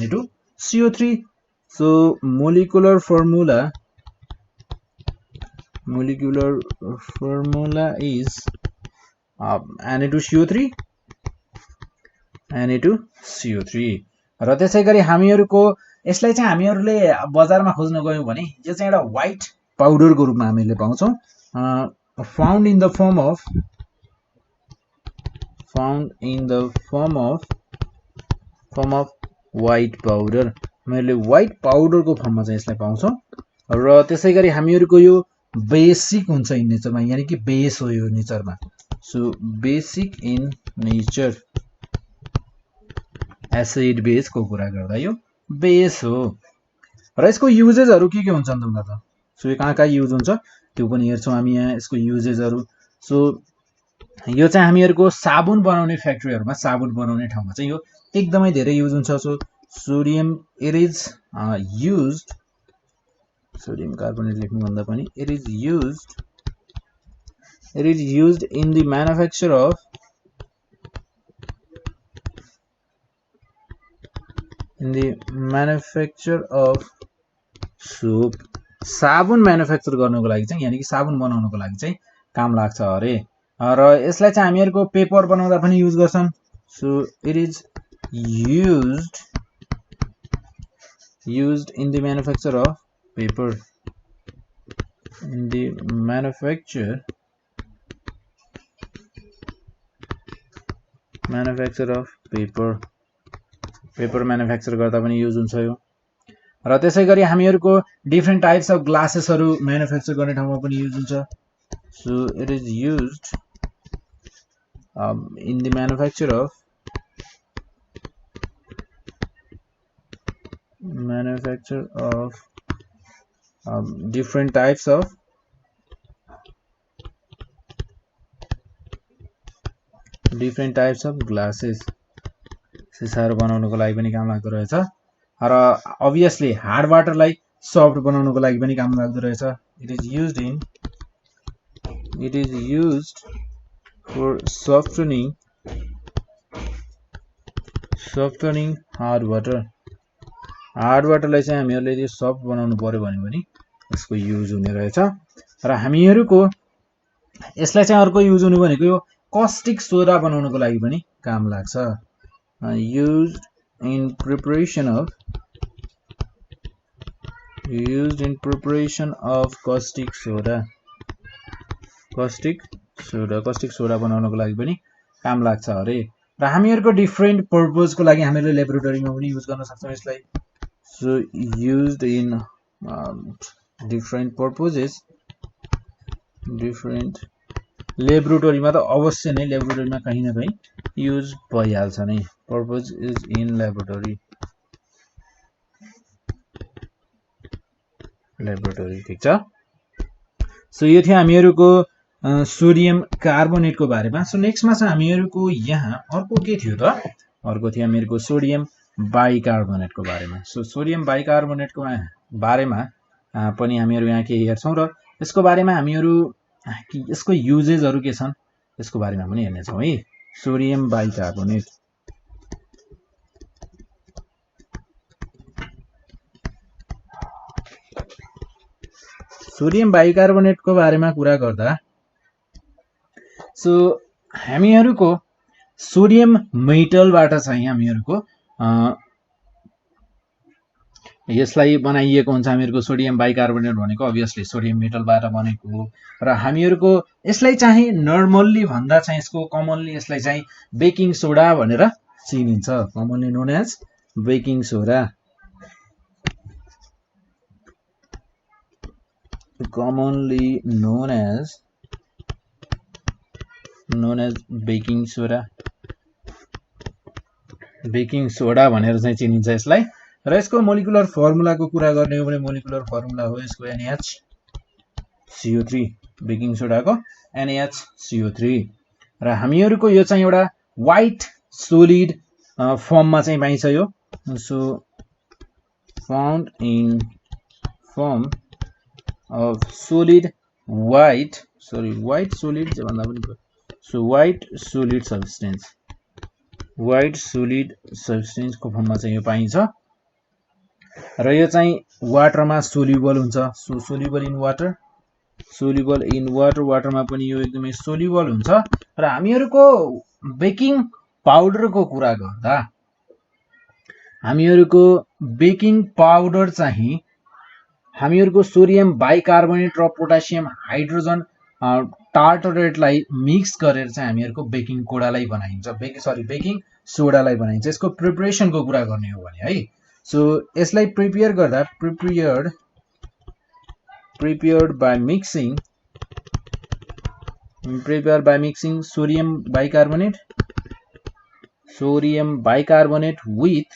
Na2CO3 so molecular formula is Na2CO3 र त्यसैगरी हामीहरुको यसलाई चाहिँ हामीहरुले बजारमा खोज्न गयौं भने यो चाहिँ एउटा व्हाइट पाउडरको रूपमा हामीले पाउँछौं found in the form of white powder हामीले व्हाइट पाउडरको फर्ममा चाहिँ यसलाई पाउँछौं र त्यसैगरी हामीहरुको यो बेसिक हुन्छ इन नेचरमा यानी कि बेस हो यो नेचरमा so basic in nature acid base को कुरा गर्दा यो बेस हो र यसको युजेजहरु के हुन्छन् त त सो यो कहाँ युज हुन्छ त्यो पनि हेर्छौं हामी यहाँ यसको युजेजहरु सो यो चाहिँ हामीहरुको साबुन बनाउने फ्याक्ट्रीहरुमा साबुन बनाउने ठाउँमा चाहिँ यो एकदमै धेरै युज हुन्छ सो सोडियम कार्बोनेट लेख्नु भन्दा पनि it is used in the manufacture of soap साबुन म्यानुफ्याक्चर गर्नको लागि चाहिँ यानी कि साबुन बनाउनको लागि चाहिँ काम लाग्छ अरे र यसलाई चाहिँ हामीहरुको पेपर बनाउँदा पनि युज गर्छन् so it is used in the manufacture of paper paper manufacture गर्दा पनि युज हुन्छ यो र त्यसैगरी हामीहरुको डिफरेंट टाइप्स अफ ग्लासेसहरु म्यानुफ्याक्चर गर्ने ठाउँमा पनि युज हुन्छ so it is used in the manufacture of different types of glasses सिसाहरु बनाउनको लागि पनि काम लाग्दो रहेछ र obviously हार्ड वाटरलाई सफ्ट बनाउनको लागि पनि काम लाग्दो रहेछ it is used for softening hard वाटरलाई चाहिँ हामीहरुले यो सफ्ट बनाउनु पर्यो भने पनि यसको युज हुने रहेछ र हामीहरुको यसलाई चाहिँ अर्को युज हुने भनेको यो कस्टिक सोडा बनाउनको लागि पनि काम लाग्छ used in preparation of caustic soda बनाउनको लागि पनि काम लाग्छ अरे र हामीहरुको डिफरेंट पर्पस को लागि हामीले ल्याबोरेटरीमा पनि युज गर्न सक्छौं यसलाई so used in different purposes, different ल्याबोरेटरीमा त अवश्य नै ल्याबोरेटरीमा कहीं न कहीं युज भइहाल्छ नै पर्पज इज इन ल्याबोरेटरी ठीक छ सो यो थियो हामीहरुको सोडियम कार्बोनेटको बारेमा सो नेक्स्टमा चाहिँ हामीहरुको यहाँ अर्को के थियो त अर्को थियो हामीहरुको सोडियम बाइकार्बोनेटको बारेमा सो सोडियम बाइकार्बोनेटको बारेमा पनि हामीहरु यहाँ के हेर्छौं र यसको बारेमा हामीहरु यसको युजेसहरु के छन् यसको बारेमा पनि हेर्ने छौं है सोडियम बाइकार्बोनेट सोडियम बाइकार्बोनेटको बारेमा कुरा गर्दा सो हामीहरुको सोडियम मेटलबाट चाहिँ हामीहरुको यसलाई बनाइएको हुन्छ हामीहरुको सोडियम बाइकार्बोनेट भनेको obviously सोडियम मेटलबाट बनेको हो र हामीहरुको यसलाई चाहिँ नर्मल्ली भन्दा चाहिँ यसको कमनली यसलाई चाहिँ बेकिङ सोडा भनेर चिनिन्छ commonly known as baking soda commonly known as baking soda भनेर चाहिँ चिनिन्छ यसलाई र यसको मोलिकुलर फर्मुलाको कुरा गर्ने हो भने मोलिकुलर फर्मुला हो यसको NaHCO3 बेकिङ सोडाको NaHCO3 र हामीहरुको यो चाहिँ एउटा व्हाइट सोलिड फर्ममा चाहिँ पाइन्छ यो so found in form of solid white solid so white solid substance को फर्ममा चाहिँ यो पाइन्छ र यो चाहिँ वाटरमा सोल्युबल हुन्छ सो सोल्युबल इन वाटरमा पनि यो एकदमै सोल्युबल हुन्छ र हामीहरुको बेकिङ पाउडरको कुरा गर्दा हामीहरुको बेकिङ पाउडर चाहिँ हामीहरुको सोडियम बाइकार्बोनेट र पोटासियम हाइड्रोजन टार्टरेटलाई मिक्स गरेर चाहिँ हामीहरुको बेकिङ कोडालाई बनाइन्छ बेकिङ सोडालाई बनाइन्छ यसको प्रिपरेसनको कुरा गर्ने हो भने है सो यसलाई प्रिपेयर गर्दा prepared by mixing sodium bicarbonate with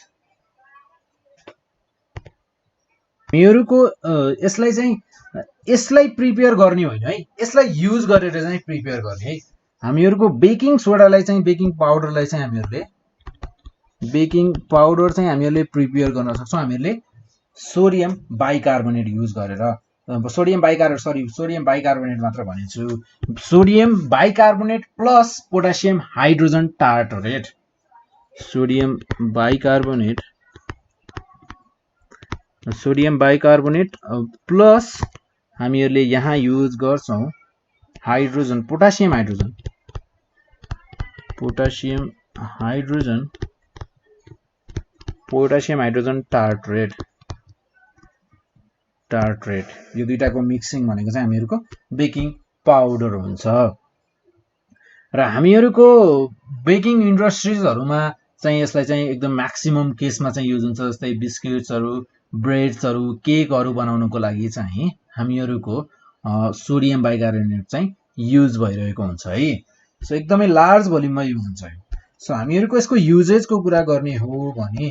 हामीहरुको यसलाई प्रिपेयर गर्ने होइन है यसलाई युज गरेर चाहिँ प्रिपेयर गर्ने है हामीहरुको बेकिङ सोडालाई चाहिँ बेकिङ पाउडरलाई चाहिँ हामीहरुले प्रिपेयर गर्न सक्छौं हामीहरुले सोडियम बाइकार्बोनेट युज गरेर सोडियम बाइकार्बोनेट मात्र भनेछु sodium bicarbonate plus potassium hydrogen tartrate sodium bicarbonate plus हामीहरुले यहाँ युज गर्छौं हाइड्रोजन पोटासियम हाइड्रोजन टार्टरेट यो दुईटाको मिक्सिङ भनेको चाहिँ हामीहरुको बेकिङ पाउडर हुन्छ र हामीहरुको बेकिङ इन्डस्ट्रीजहरुमा चाहिँ यसलाई चाहिँ एकदम म्याक्सिमम केसमा चाहिँ युज हुन्छ जस्तै बिस्किट्सहरु ब्रेड्सहरु केकहरु बनाउनको लागि चाहिँ हामीहरुको सोडियम बाइकार्बोनेट चाहिँ युज भइरहेको हुन्छ है सो एकदमै लार्ज भोल्युममा युज हुन्छ सो हामीहरुको यसको युजेसको कुरा गर्ने हो भने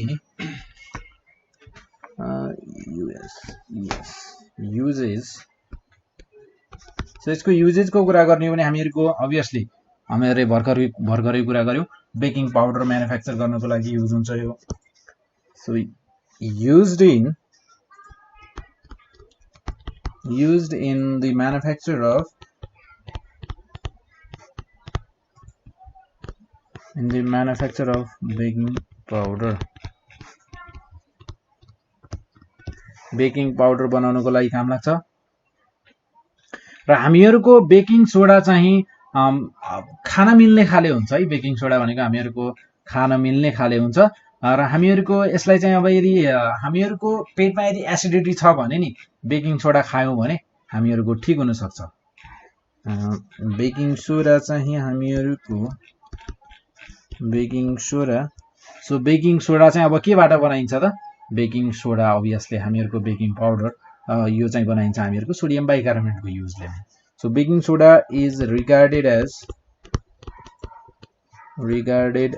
सो यसको युजेसको कुरा गर्ने हो भने हामीहरुको obviously हामीहरुले भर्खरै कुरा गर्यौं बेकिङ पाउडर म्यानुफ्याक्चर गर्नको लागि युज हुन्छ यो so used in the manufacture of baking powder बनाउनको लागि काम लाग्छ र हामीहरुको बेकिङ सोडा चाहिँ खाना मिल्ने खाले हुन्छ है बेकिङ सोडा भनेको हामीहरुको खाना मिल्ने खाले हुन्छ र हामीहरुको यसलाई चाहिँ अब यदि हामीहरुको पेटमा यदि एसिडिटी छ भने नि बेकिङ सोडा खायौं भने हामीहरुको ठीक हुन सक्छ बेकिङ सोडा चाहिँ हामीहरुको बेकिङ सोडा चाहिँ अब केबाट बनाइन्छ त बेकिङ सोडा अभियसली हामीहरुको बेकिङ पाउडर यो चाहिँ बनाइन्छ हामीहरुको सोडियम बाइकार्बोनेटको युजले। So baking soda is regarded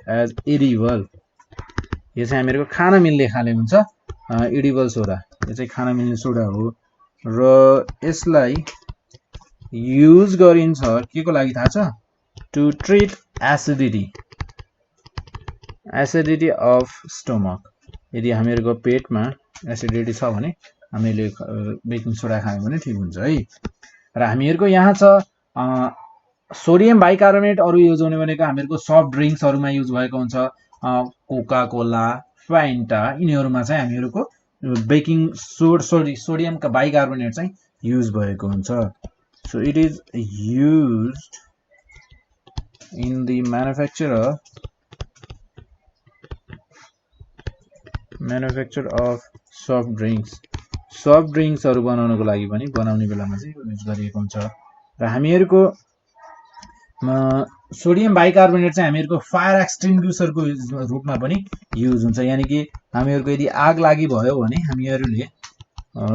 as edible. यो चाहिँ हामीहरुको खान मिल्ने खाले हुन्छ एडिबल सोडा। यो चाहिँ खान मिल्ने सोडा हो र यसलाई युज गरिन्छ के को लागि थाहा छ? To treat acidity of stomach. यदि हामीहरुको पेटमा एसिडिटी छ भने हामीले बेकिङ सोडा खायौं भने ठीक हुन्छ है। र हामीहरुको यहाँ छ सोडियम बाइकार्बोनेट अरु युज हुने भनेको हामीहरुको सफ्ट ड्रिंक्सहरुमा युज भएको हुन्छ कोका कोला, फ्यान्टा यिनीहरुमा चाहिँ हामीहरुको बेकिङ सोडियम का बाइकार्बोनेट चाहिँ युज भएको हुन्छ। So it is used in the manufacture of soft ड्रिंक्सहरु बनाउनको लागि पनि बनाउने बेलामा चाहिँ युज गरिएको हुन्छ। र हामीहरुको सोडियम बाइकार्बोनेट चाहिँ हामीहरुको फायर एक्सटिंग्युशरको रूपमा पनि युज हुन्छ। यानी कि हामीहरुको यदि आग लागि भयो भने हामीहरुले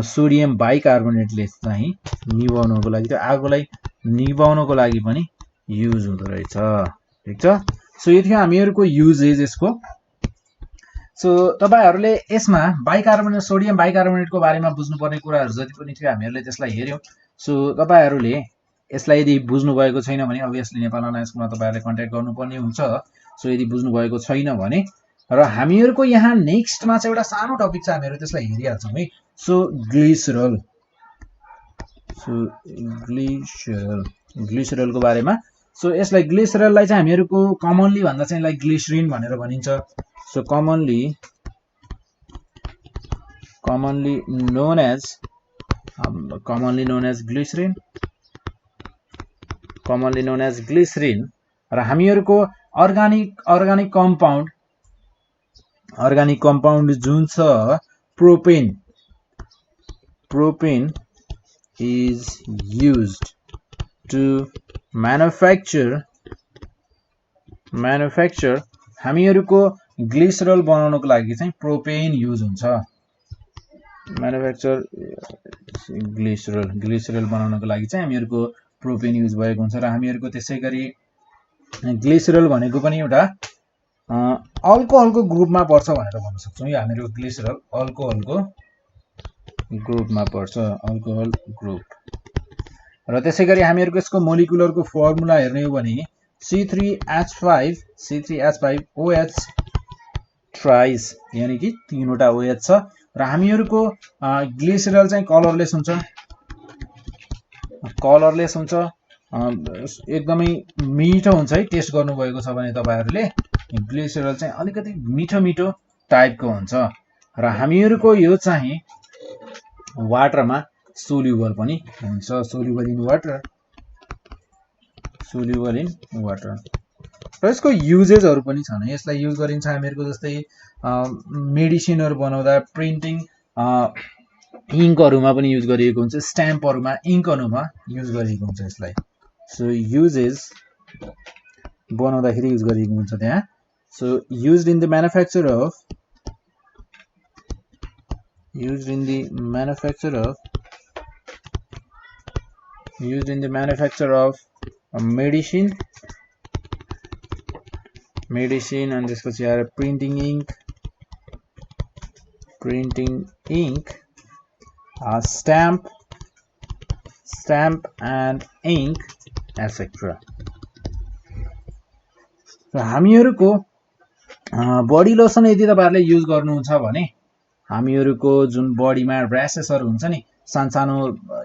सोडियम बाइकार्बोनेटले चाहिँ निभाउनको लागि त्यो आगोलाई निभाउनको लागि पनि युज हुँदो रहेछ। ठीक छ। सो यो थियो हामीहरुको युजेज यसको। सो तपाईहरुले यसमा बाइकार्बोनेट सोडियम बाइकार्बोनेटको बारेमा बुझ्नुपर्ने कुराहरु जति पनि थियो हामीहरुले त्यसलाई हेर्यौं। सो तपाईहरुले यसलाई यदि बुझ्नु भएको छैन भने अभियसली नेपाल अनलाइन स्कुलमा तपाईहरुले कन्ट्याक्ट गर्नुपर्ने हुन्छ। सो यदि बुझ्नु भएको छैन भने र हामीहरुको यहाँ नेक्स्टमा चाहिँ एउटा सानो टपिक छ हामीहरु त्यसलाई हेरिहाल्छौं है। सो ग्लिसरलको बारेमा। सो यसलाई ग्लिसरललाई चाहिँ हामीहरुको कमनली भन्दा चाहिँ लाइक ग्लिसरिन भनेर भनिन्छ। So commonly known as glycerin र हामीहरुको अर्गानिक कम्पाउन्ड जुन छ propane is used to manufacture हामीहरुको ग्लिसरल बनाउनको लागि चाहिँ प्रोपेन युज हुन्छ। ग्लिसरल बनाउनको लागि चाहिँ हामीहरुको प्रोपेन युज भएको हुन्छ र हामीहरुको त्यसैगरी ग्लिसरल भनेको पनि एउटा अल्कोहलको ग्रुपमा पर्छ भनेर भन्न सक्छौं। यो हामीहरुको ग्लिसरल अल्कोहलको ग्रुपमा पर्छ, अल्कोहल ग्रुप। र त्यसैगरी हामीहरुको यसको मोलिकुलरको फर्मुला हेर्ने हो भने C3H5OH ट्राइस यानी कि तीनवटा OH छ र हामीहरुको ग्लिसरल चाहिँ कलरलेस हुन्छ एकदमै मिठो हुन्छ है। टेस्ट गर्नु भएको छ भने तपाईहरुले ग्लिसरल चाहिँ अलिकति मिठो टाइपको हुन्छ र हामीहरुको यो चाहिँ वाटरमा सोल्युबल पनि हुन्छ, सोल्युबल इन वाटर। र यसको युजेसहरु पनि छन्। यसलाई युज गरिन्छ हामीहरुको जस्तै मेडिसिनहरु बनाउँदा, प्रिन्टिङ इङ्कहरुमा पनि युज गरिएको हुन्छ, स्ट्याम्पहरुमा इङ्कहरुमा युज गरिएको हुन्छ यसलाई। सो युजेस बनाउँदाखेरि युज गरिएको हुन्छ त्यहाँ। So used in the manufacture of medicine अनि त्यसपछि आएर printing ink stamp and ink etcetera. हामीहरुको बडी लोसन यदि तपाईहरुले युज गर्नुहुन्छ भने हामीहरुको जुन बडीमा र्यासेसहरु हुन्छ नि सानो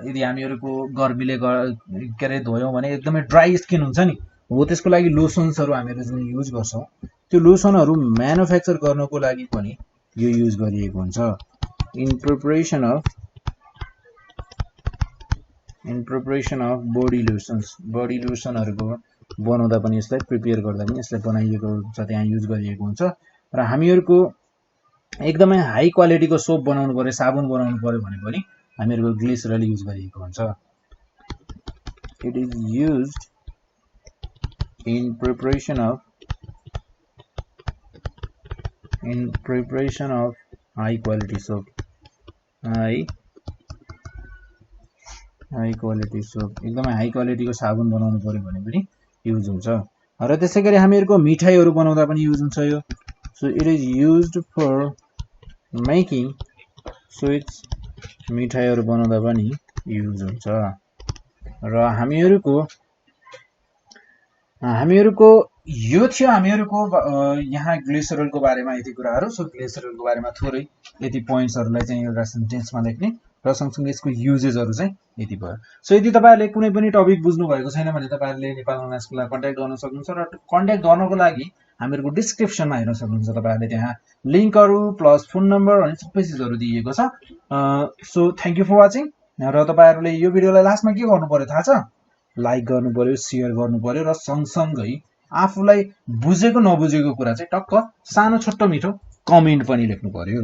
यदि हामीहरुको गर्मीले के धोयौं भने एकदमै ड्राई स्किन हुन्छ नि हो त्यसको लागि लोसन्सहरु हामीहरु जुन युज गर्छौं त्यो लोसनहरु म्यानुफ्याक्चर गर्नको लागि पनि यो युज गरिएको हुन्छ। इन प्रिपरेसन अफ बडी लोसनहरुको बनाउँदा पनि यसलाई प्रिपेयर गर्दा पनि यसलाई बनाइएको हुन्छ, त्यहाँ युज गरिएको हुन्छ। र हामीहरुको एकदमै हाई क्वालिटीको सोप बनाउनु पर्यो, साबुन बनाउनु पर्यो भने पनि हामीहरुको ग्लिसरल युज गरिएको हुन्छ। It is used in preparation of high quality soap, high quality soap, एकदमै हाई क्वालिटीको साबुन बनाउनु पर्यो भने पनि युज हुन्छ। र त्यसै गरी हामीहरूको मिठाईहरू बनाउँदा पनि युज हुन्छ यो। So it is used for making sweets, मिठाईहरू बनाउँदा पनि युज हुन्छ। र हामीहरूको यो थियो हामीहरूको यहाँ ग्लिसरलको बारेमा यति कुराहरू। सो ग्लिसरलको बारेमा थोरै यति पोइन्ट्सहरूलाई चाहिँ एउटा सेन्टेन्समा लेख्ने र सँगसँगै यसको युजेसहरू चाहिँ यति भयो। सो यदि तपाईँहरूले कुनै पनि टपिक बुझ्नु भएको छैन भने तपाईँहरूले नेपाल अनलाइन स्कुललाई कन्ट्याक्ट गर्न सक्नुहुन्छ र कन्ट्याक्ट गर्नको लागि हामीहरूको डिस्क्रिप्सनमा हेर्न सक्नुहुन्छ। तपाईँहरूले त्यहाँ लिङ्कहरू प्लस फोन नम्बर अनि सबै चिजहरू दिएको छ। So thank you for watching. र तपाईँहरूले यो भिडियोलाई लास्टमा के गर्नु पर्यो थाहा छ? लाइक गर्नु पर्यो, सेयर गर्नु पर्यो र सँगसँगै आफूलाई बुझेको नबुझेको कुरा चाहिँ टक्क सानो छोटो मिठो कमेन्ट पनि लेख्नु पर्यो।